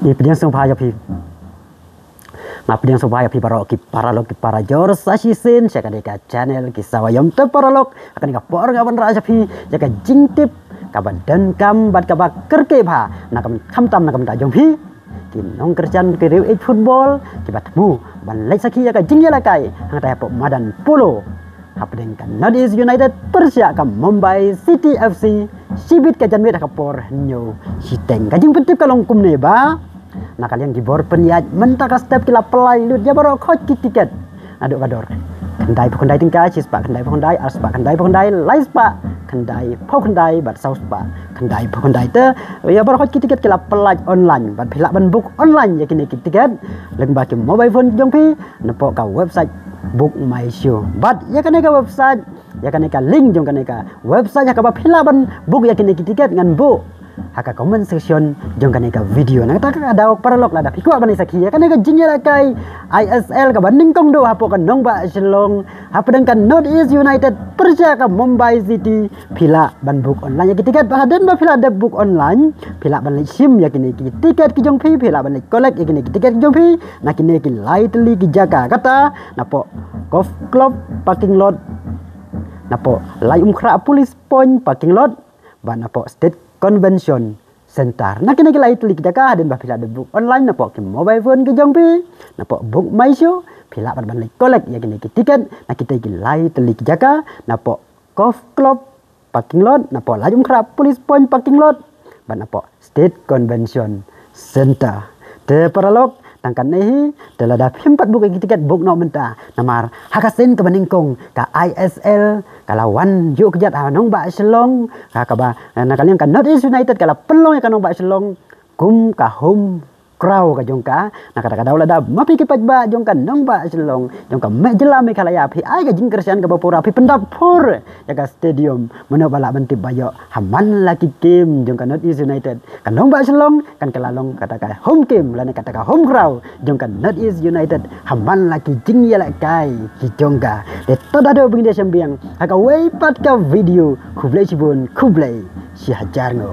Di pediang supaya pi pediang supaya pi paralog ki para jor sasisin saka deka channel kisah wayam te paralog akan ka por ngaban raja pi jaka jingtip kaban dan kam bat kaba kerke pha nakam khamtam nakam ta jong pi kim nong kerjan ke riu football kibat mu ban lai saki jaka jingya lakai hang ta pop madan polo hapdeng kan Northeast United Persia ka Mumbai City FC sibit ka janwet ka por nyo siteng ka jing pentip ka longkum ne ba na kalian gibor peniat mentaka step kila pelai lut jabaro khot tiket aduk kador kendai tingka cis pak kendai aspa kendai lais pak kendai pau kendai bat saus pak kendai te ya bar khot tiket kila pelai online bat phila ban book online ya kini tiket leng ba ki mobile phone jong pi nepo ka website book my show bat ya kene ka website ya kene ka link jong kene ka website ya ka ba phila ban book ya kini tiket ngan book haka comment section jong kane ka video na ta ka daw paralok la da pikwa bani sakhi kane ka jingya kai ISL ka banding kong do hapo kan nong ba silong hapadang kan Northeast United Persia ka Mumbai City phila ban book online ya tiket ba den ba phila de book online phila ban sim ya kini tiket ki jong phi phila ban collect ya kini tiket jong phi na kini ki lightly ki jaga kata napo golf club parking lot napo lai khra police point parking lot ban napo state convention center na kini kilai telik jaka den ba phila de book online na po ki mobile phone ki jong pi na po book my show phila ban ban collect ya kini ki tiket na kita kilai telik jaka na po golf club parking lot na po lajum khra police point parking lot ban na po state convention center te paralog tangkan nehi telada pimpat book ki tiket book no menta namar hakasin ke beningkong ka ISL kalawan yuk kejat nong ba selong ka ba na kalian kan Northeast United kala pelong ya kanong ba selong kum ka home crowd ka jongka na kata kada ulada mapi ki pajba jongka nong ba selong jongka me jela me kala ya pi ai ka jing kersian ka bapura pi pendapur ya ka stadium meno bala benti bayo haman laki game jongka Northeast United kan nong ba selong kan kelalong kata ka home game lane kata ka home crowd jongka Northeast United haman laki jing ya kai ki jongka de tada do bing de sembiang haka wei pat ka video kublai sibun kublai si hajar ngo